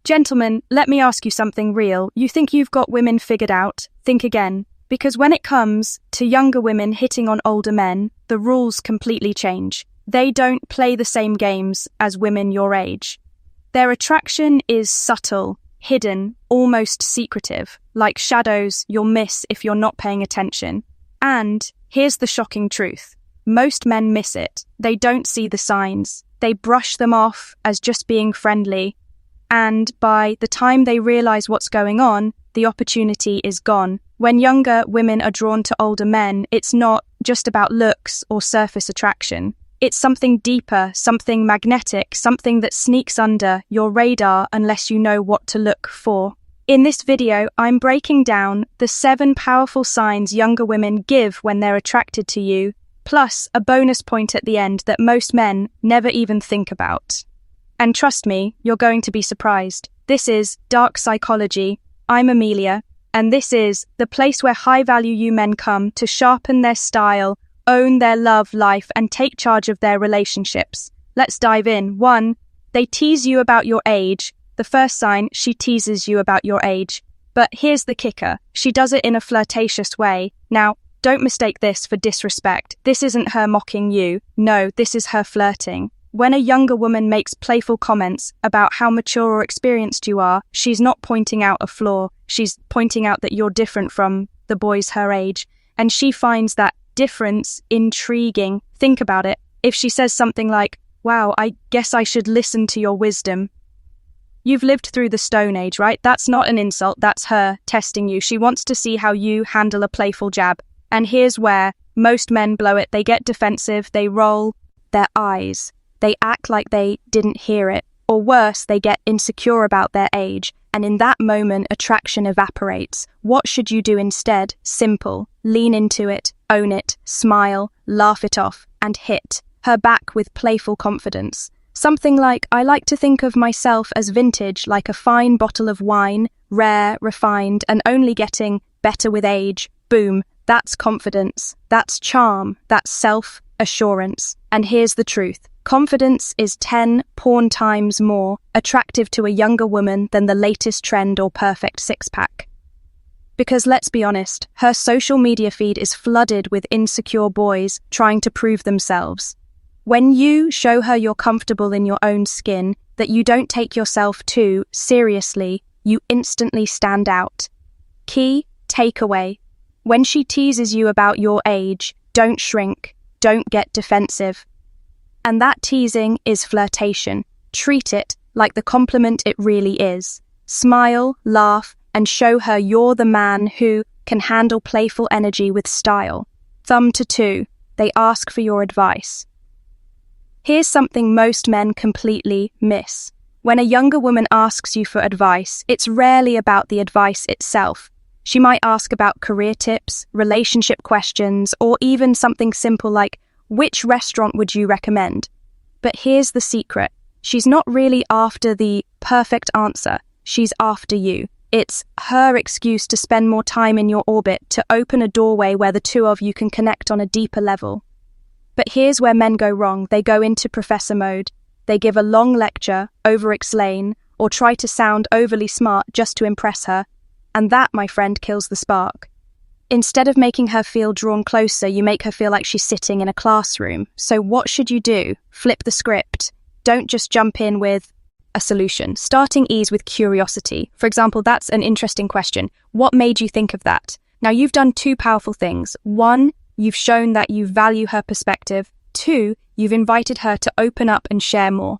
Gentlemen, let me ask you something real. You think you've got women figured out? Think again. Because when it comes to younger women hitting on older men, the rules completely change. They don't play the same games as women your age. Their attraction is subtle, hidden, almost secretive, like shadows you'll miss if you're not paying attention. And here's the shocking truth. Most men miss it. They don't see the signs. They brush them off as just being friendly. And by the time they realize what's going on, the opportunity is gone. When younger women are drawn to older men, it's not just about looks or surface attraction. It's something deeper, something magnetic, something that sneaks under your radar unless you know what to look for. In this video, I'm breaking down the 7 powerful signs younger women give when they're attracted to you, plus a bonus point at the end that most men never even think about. And trust me, you're going to be surprised. This is Dark Psychology. I'm Amelia, and this is the place where high-value you men come to sharpen their style, own their love life, and take charge of their relationships. Let's dive in. 1. They tease you about your age. The first sign, she teases you about your age. But here's the kicker. She does it in a flirtatious way. Now, don't mistake this for disrespect. This isn't her mocking you. No, this is her flirting. When a younger woman makes playful comments about how mature or experienced you are, she's not pointing out a flaw. She's pointing out that you're different from the boys her age. And she finds that difference intriguing. Think about it. If she says something like, "Wow, I guess I should listen to your wisdom." You've lived through the Stone Age, right? That's not an insult. That's her testing you. She wants to see how you handle a playful jab. And here's where most men blow it. They get defensive. They roll their eyes. They act like they didn't hear it. Or worse, they get insecure about their age. And in that moment, attraction evaporates. What should you do instead? Simple. Lean into it, own it, smile, laugh it off, and hit her back with playful confidence. Something like, "I like to think of myself as vintage, like a fine bottle of wine, rare, refined, and only getting better with age." Boom. That's confidence. That's charm. That's self-assurance. And here's the truth. Confidence is 10 porn times more attractive to a younger woman than the latest trend or perfect six-pack. Because let's be honest, her social media feed is flooded with insecure boys trying to prove themselves. When you show her you're comfortable in your own skin, that you don't take yourself too seriously, you instantly stand out. Key takeaway. When she teases you about your age, don't shrink, don't get defensive. And that teasing is flirtation. Treat it like the compliment it really is. Smile, laugh, and show her you're the man who can handle playful energy with style. Thumb to 2. They ask for your advice. Here's something most men completely miss. When a younger woman asks you for advice, it's rarely about the advice itself. She might ask about career tips, relationship questions, or even something simple like, "Which restaurant would you recommend?" But here's the secret. She's not really after the perfect answer. She's after you. It's her excuse to spend more time in your orbit, to open a doorway where the two of you can connect on a deeper level. But here's where men go wrong. They go into professor mode. They give a long lecture, over-explain, or try to sound overly smart just to impress her. And that, my friend, kills the spark. Instead of making her feel drawn closer, you make her feel like she's sitting in a classroom. So what should you do? Flip the script. Don't just jump in with a solution. Starting ease with curiosity. For example, that's an interesting question. What made you think of that? Now, you've done 2 powerful things. 1, you've shown that you value her perspective. 2, you've invited her to open up and share more.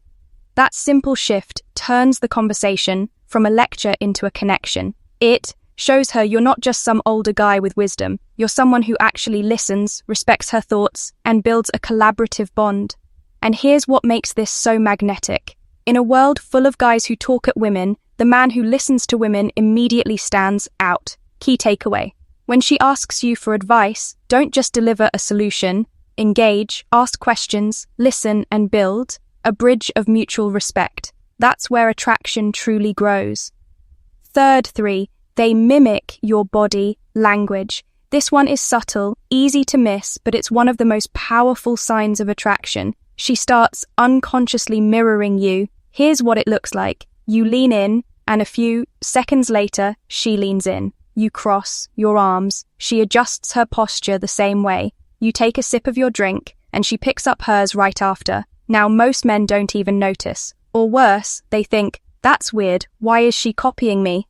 That simple shift turns the conversation from a lecture into a connection. It shows her you're not just some older guy with wisdom. You're someone who actually listens, respects her thoughts, and builds a collaborative bond. And here's what makes this so magnetic. In a world full of guys who talk at women, the man who listens to women immediately stands out. Key takeaway. When she asks you for advice, don't just deliver a solution. Engage, ask questions, listen, and build a bridge of mutual respect. That's where attraction truly grows. 3, they mimic your body language. This one is subtle, easy to miss, but it's one of the most powerful signs of attraction. She starts unconsciously mirroring you. Here's what it looks like. You lean in, and a few seconds later, she leans in. You cross your arms. She adjusts her posture the same way. You take a sip of your drink, and she picks up hers right after. Now, most men don't even notice. Or worse, they think, that's weird, why is she copying me?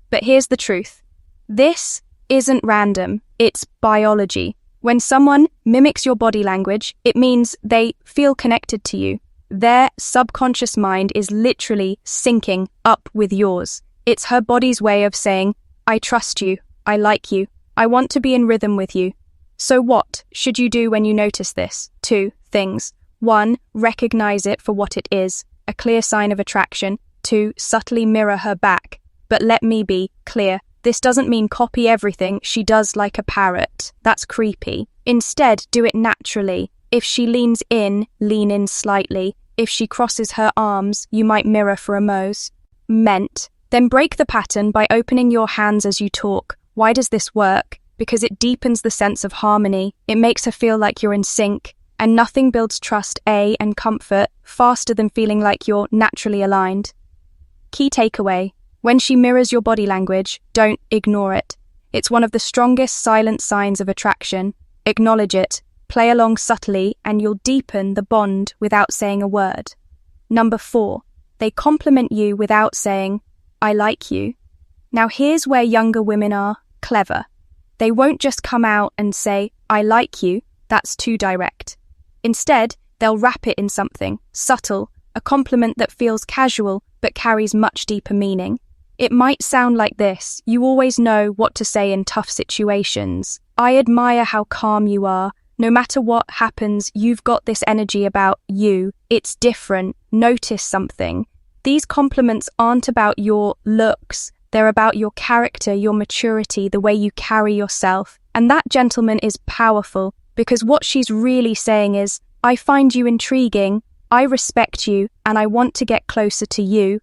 But here's the truth. This isn't random, it's biology. When someone mimics your body language, it means they feel connected to you. Their subconscious mind is literally syncing up with yours. It's her body's way of saying, I trust you, I like you, I want to be in rhythm with you. So what should you do when you notice this? 2 things. 1, recognize it for what it is, a clear sign of attraction. 2, subtly mirror her back. But let me be clear, this doesn't mean copy everything she does like a parrot. That's creepy. Instead, do it naturally. If she leans in, lean in slightly. If she crosses her arms, you might mirror for a moment. Then break the pattern by opening your hands as you talk. Why does this work? Because it deepens the sense of harmony. It makes her feel like you're in sync. And nothing builds trust, and comfort faster than feeling like you're naturally aligned. Key takeaway. When she mirrors your body language, don't ignore it. It's one of the strongest silent signs of attraction. Acknowledge it, play along subtly, and you'll deepen the bond without saying a word. Number 4, they compliment you without saying, I like you. Now here's where younger women are clever. They won't just come out and say, I like you, that's too direct. Instead, they'll wrap it in something subtle, a compliment that feels casual but carries much deeper meaning. It might sound like this: you always know what to say in tough situations. I admire how calm you are. No matter what happens, you've got this energy about you. It's different. Notice something. These compliments aren't about your looks. They're about your character, your maturity, the way you carry yourself. And that, gentleman, is powerful, because what she's really saying is, I find you intriguing, I respect you, and I want to get closer to you.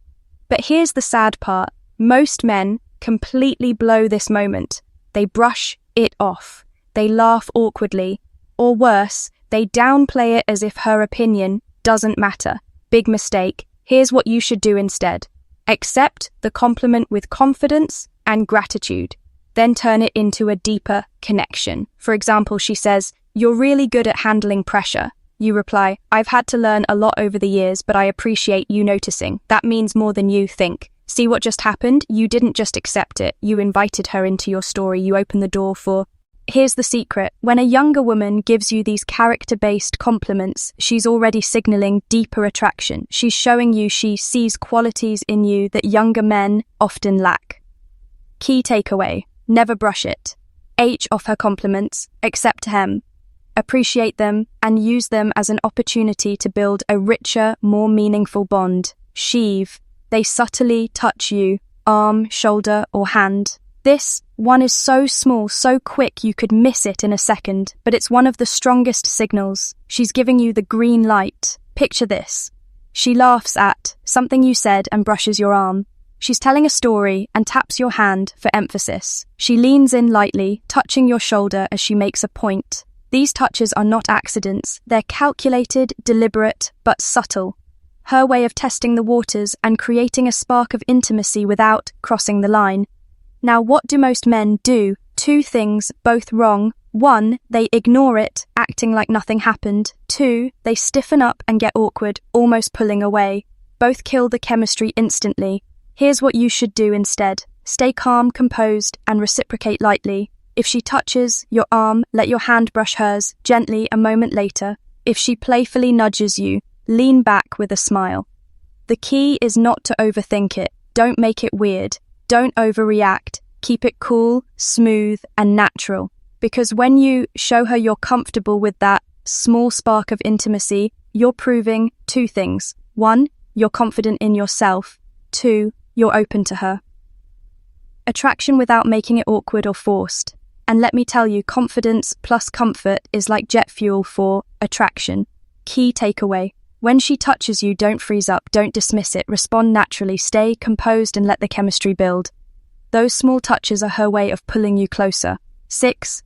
But here's the sad part. Most men completely blow this moment. They brush it off. They laugh awkwardly. Or worse, they downplay it as if her opinion doesn't matter. Big mistake. Here's what you should do instead. Accept the compliment with confidence and gratitude. Then turn it into a deeper connection. For example, she says, you're really good at handling pressure. You reply, I've had to learn a lot over the years, but I appreciate you noticing. That means more than you think. See what just happened? You didn't just accept it. You invited her into your story. You opened the door for... Here's the secret. When a younger woman gives you these character-based compliments, she's already signaling deeper attraction. She's showing you she sees qualities in you that younger men often lack. Key takeaway. Never brush it. H off her compliments. Accept them. Appreciate them and use them as an opportunity to build a richer, more meaningful bond. Sheave. They subtly touch you, arm, shoulder, or hand. This one is so small, so quick you could miss it in a second, but it's one of the strongest signals. She's giving you the green light. Picture this. She laughs at something you said and brushes your arm. She's telling a story and taps your hand for emphasis. She leans in lightly, touching your shoulder as she makes a point. These touches are not accidents. They're calculated, deliberate, but subtle. Her way of testing the waters and creating a spark of intimacy without crossing the line. Now, what do most men do? 2 things, both wrong. 1, they ignore it, acting like nothing happened. 2, they stiffen up and get awkward, almost pulling away. Both kill the chemistry instantly. Here's what you should do instead. Stay calm, composed, and reciprocate lightly. If she touches your arm, let your hand brush hers gently a moment later. If she playfully nudges you, lean back with a smile. The key is not to overthink it. Don't make it weird. Don't overreact. Keep it cool, smooth, and natural. Because when you show her you're comfortable with that small spark of intimacy, you're proving 2 things. 1, you're confident in yourself. 2, you're open to her. Attraction without making it awkward or forced. And let me tell you, confidence plus comfort is like jet fuel for attraction. Key takeaway. When she touches you, don't freeze up, don't dismiss it, respond naturally, stay composed and let the chemistry build. Those small touches are her way of pulling you closer. 6,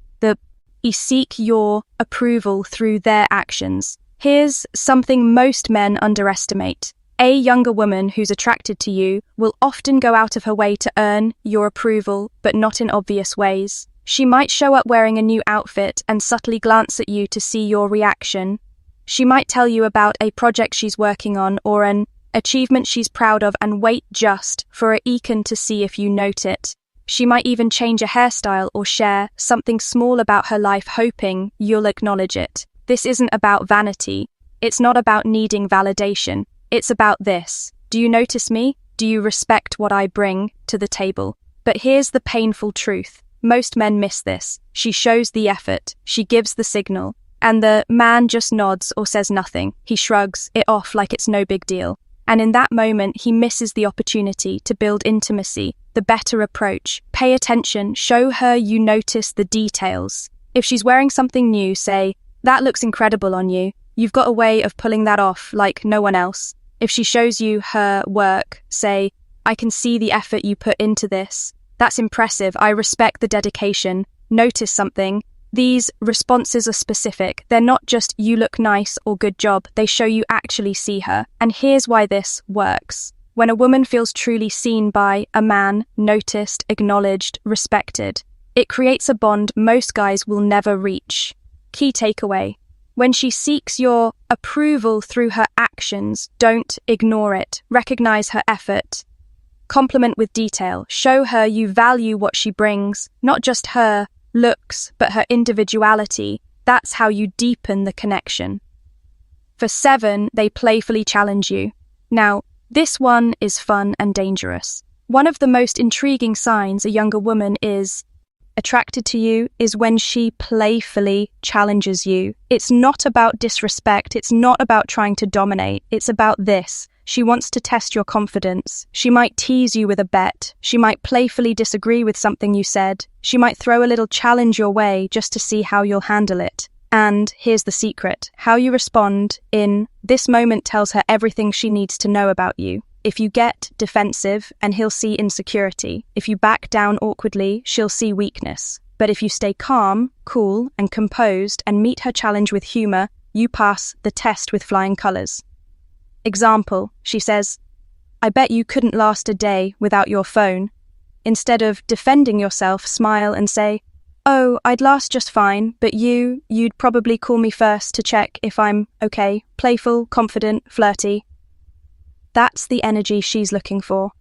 seek your approval through their actions. Here's something most men underestimate. A younger woman who's attracted to you will often go out of her way to earn your approval, but not in obvious ways. She might show up wearing a new outfit and subtly glance at you to see your reaction. She might tell you about a project she's working on or an achievement she's proud of and wait just for a econ to see if you note it. She might even change a hairstyle or share something small about her life hoping you'll acknowledge it. This isn't about vanity. It's not about needing validation. It's about this. Do you notice me? Do you respect what I bring to the table? But here's the painful truth. Most men miss this. She shows the effort. She gives the signal. And the man just nods or says nothing. He shrugs it off like it's no big deal. And in that moment, he misses the opportunity to build intimacy, the better approach. Pay attention. Show her you notice the details. If she's wearing something new, say, "That looks incredible on you." You've got a way of pulling that off like no one else. If she shows you her work, say, "I can see the effort you put into this. That's impressive. I respect the dedication. Notice something." These responses are specific. They're not just "you look nice" or "good job." They show you actually see her. And here's why this works. When a woman feels truly seen by a man, noticed, acknowledged, respected, it creates a bond most guys will never reach. Key takeaway. When she seeks your approval through her actions, don't ignore it. Recognize her effort. Compliment with detail. Show her you value what she brings, not just her looks, but her individuality. That's how you deepen the connection. For 7, they playfully challenge you. Now, this one is fun and dangerous. One of the most intriguing signs a younger woman is attracted to you is when she playfully challenges you. It's not about disrespect. It's not about trying to dominate. It's about this. She wants to test your confidence. She might tease you with a bet. She might playfully disagree with something you said. She might throw a little challenge your way just to see how you'll handle it. And here's the secret. How you respond in this moment tells her everything she needs to know about you. If you get defensive, and he'll see insecurity. If you back down awkwardly, she'll see weakness. But if you stay calm, cool, and composed and meet her challenge with humor, you pass the test with flying colors. Example, she says, "I bet you couldn't last a day without your phone." Instead of defending yourself, smile and say, "Oh, I'd last just fine, but you'd probably call me first to check if I'm okay." Playful, confident, flirty. That's the energy she's looking for.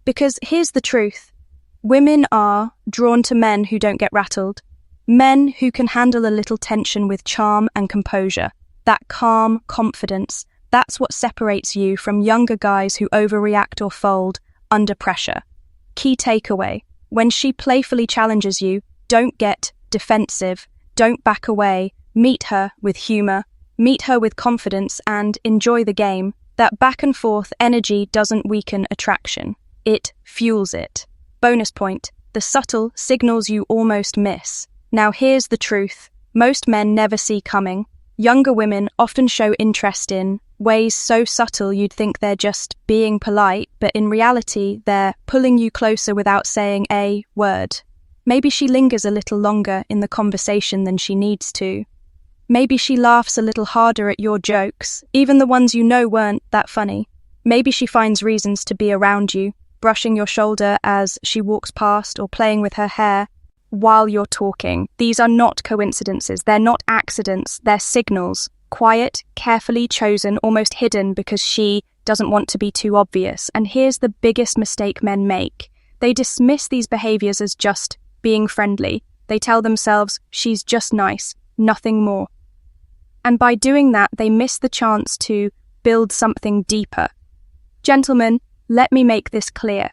Because here's the truth. Women are drawn to men who don't get rattled. Men who can handle a little tension with charm and composure. That calm confidence. That's what separates you from younger guys who overreact or fold under pressure. Key takeaway. When she playfully challenges you, don't get defensive. Don't back away. Meet her with humor. Meet her with confidence and enjoy the game. That back and forth energy doesn't weaken attraction. It fuels it. Bonus point. The subtle signals you almost miss. Now here's the truth. Most men never see coming. Younger women often show interest in ways so subtle you'd think they're just being polite, but in reality, they're pulling you closer without saying a word. Maybe she lingers a little longer in the conversation than she needs to. Maybe she laughs a little harder at your jokes, even the ones you know weren't that funny. Maybe she finds reasons to be around you, brushing your shoulder as she walks past or playing with her hair while you're talking. These are not coincidences. They're not accidents. They're signals. Quiet, carefully chosen, almost hidden because she doesn't want to be too obvious. And here's the biggest mistake men make. They dismiss these behaviors as just being friendly. They tell themselves, "She's just nice, nothing more." And by doing that, they miss the chance to build something deeper. Gentlemen, let me make this clear.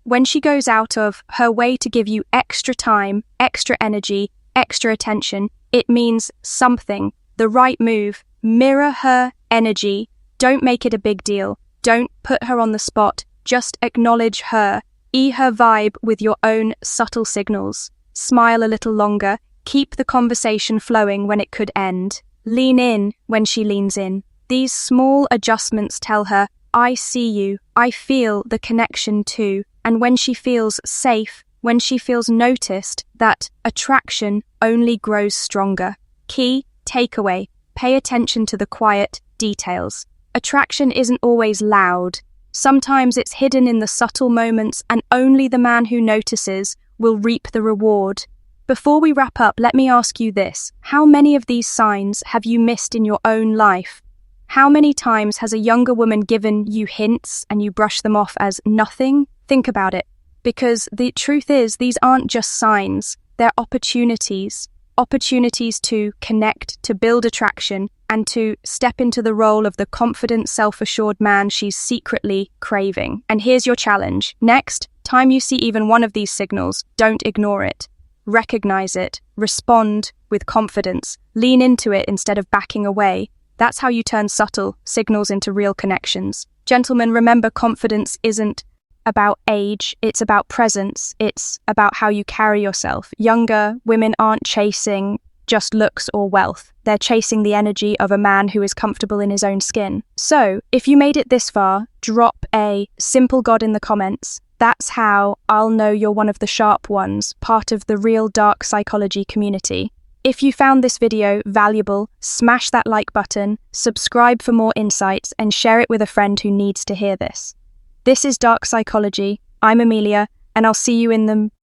When she goes out of her way to give you extra time, extra energy, extra attention, it means something. The right move. Mirror her energy. Don't make it a big deal. Don't put her on the spot. Just acknowledge her. Her vibe with your own subtle signals. Smile a little longer. Keep the conversation flowing when it could end. Lean in when she leans in. These small adjustments tell her, "I see you. I feel the connection too." And when she feels safe, when she feels noticed, that attraction only grows stronger. Key takeaway. Pay attention to the quiet details. Attraction isn't always loud. Sometimes it's hidden in the subtle moments, and only the man who notices will reap the reward. Before we wrap up, let me ask you this. How many of these signs have you missed in your own life? How many times has a younger woman given you hints and you brush them off as nothing? Think about it. Because the truth is, these aren't just signs, they're opportunities. Opportunities to connect, to build attraction, and to step into the role of the confident, self-assured man she's secretly craving. And here's your challenge. Next time you see even one of these signals, don't ignore it. Recognize it. Respond with confidence. Lean into it instead of backing away. That's how you turn subtle signals into real connections. Gentlemen, remember, confidence isn't about age, it's about presence, it's about how you carry yourself. Younger women aren't chasing just looks or wealth. They're chasing the energy of a man who is comfortable in his own skin. So, if you made it this far, drop a simple God in the comments. That's how I'll know you're one of the sharp ones, part of the real dark psychology community. If you found this video valuable, smash that like button, subscribe for more insights, and share it with a friend who needs to hear this. This is Dark Psychology. I'm Amelia, and I'll see you in the